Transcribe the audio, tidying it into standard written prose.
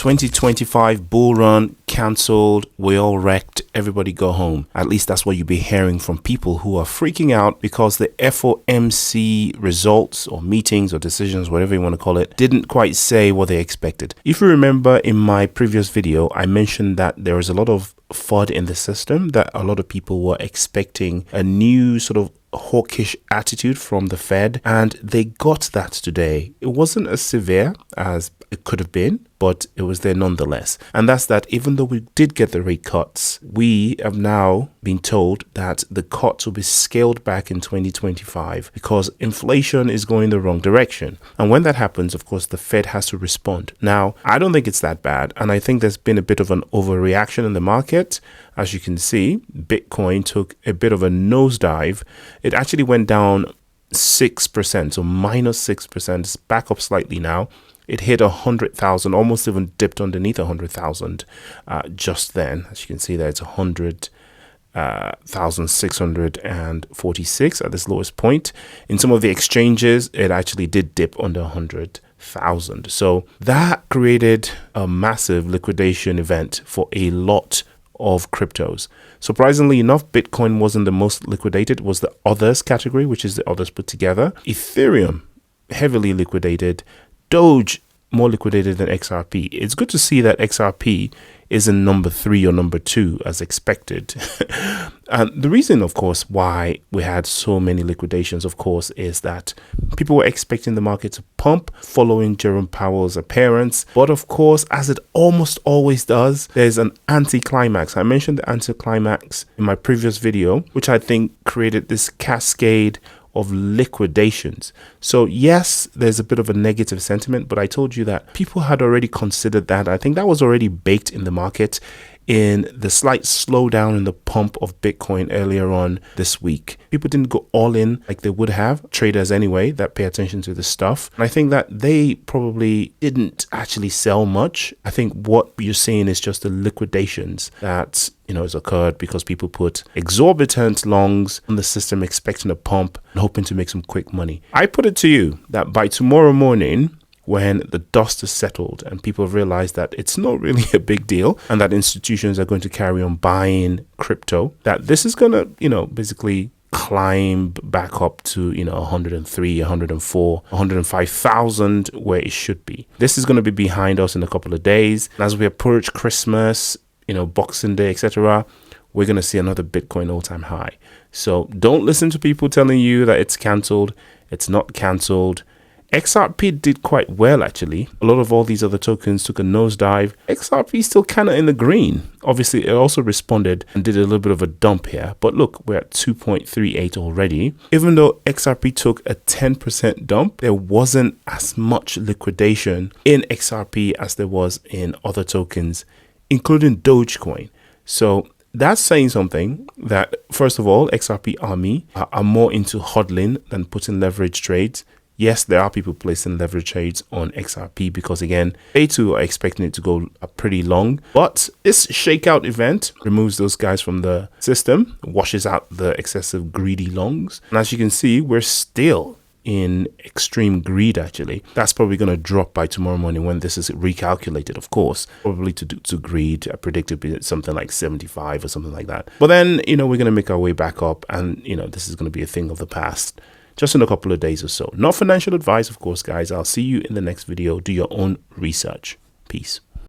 2025 bull run cancelled. We all wrecked. Everybody go home. At least that's what you'll be hearing from people who are freaking out because the FOMC results or meetings or decisions, whatever you want to call it, didn't quite say what they expected. If you remember in my previous video, I mentioned that there was a lot of FUD in the system, that a lot of people were expecting a new sort of hawkish attitude from the Fed, and they got that today. It wasn't as severe as it could have been, but it was there nonetheless. And that's that even though we did get the rate cuts, we have now been told that the cuts will be scaled back in 2025 because inflation is going the wrong direction. And when that happens, of course, the Fed has to respond. Now, I don't think it's that bad. And I think there's been a bit of an overreaction in the market. As you can see, Bitcoin took a bit of a nosedive. It actually went down 6%, so minus 6%. It's back up slightly now. It hit 100,000, almost even dipped underneath 100,000 just then. As you can see there, it's 100,646 at this lowest point. In some of the exchanges, it actually did dip under 100,000. So that created a massive liquidation event for a lot of cryptos. Surprisingly enough, Bitcoin wasn't the most liquidated. It was the others category, which is the others put together. Ethereum, heavily liquidated. Doge, more liquidated than XRP. It's good to see that XRP isn't number 3 or number 2 as expected. And the reason, of course, why we had so many liquidations, of course, is that people were expecting the market to pump following Jerome Powell's appearance. But of course, as it almost always does, there's an anticlimax. I mentioned the anticlimax in my previous video, which I think created this cascade of liquidations. So yes, there's a bit of a negative sentiment, but I told you that people had already considered that. I think that was already baked in the market in the slight slowdown in the pump of Bitcoin earlier on this week. People didn't go all in like they would have, traders anyway, that pay attention to this stuff. And I think that they probably didn't actually sell much. I think what you're seeing is just the liquidations that, has occurred because people put exorbitant longs on the system expecting a pump and hoping to make some quick money. I put it to you that by tomorrow morning, when the dust is settled and people realize that it's not really a big deal and that institutions are going to carry on buying crypto, that this is going to, basically climb back up to, 103, 104, 105,000 where it should be. This is going to be behind us in a couple of days. And as we approach Christmas, Boxing Day, etc., we're going to see another Bitcoin all-time high. So don't listen to people telling you that it's cancelled. It's not cancelled. XRP did quite well, actually. A lot of all these other tokens took a nosedive. XRP still kind of in the green. Obviously, it also responded and did a little bit of a dump here. But look, we're at 2.38 already. Even though XRP took a 10% dump, there wasn't as much liquidation in XRP as there was in other tokens, including Dogecoin. So that's saying something that, first of all, XRP army are more into hodling than putting leverage trades. Yes, there are people placing leverage trades on XRP because, again, they too are expecting it to go pretty long. But this shakeout event removes those guys from the system, washes out the excessive greedy longs. And as you can see, we're still in extreme greed, actually. That's probably going to drop by tomorrow morning when this is recalculated, of course. Probably to greed, I predict it be something like 75 or something like that. But then, we're going to make our way back up and, this is going to be a thing of the past. Just in a couple of days or so. Not financial advice, of course, guys. I'll see you in the next video. Do your own research. Peace.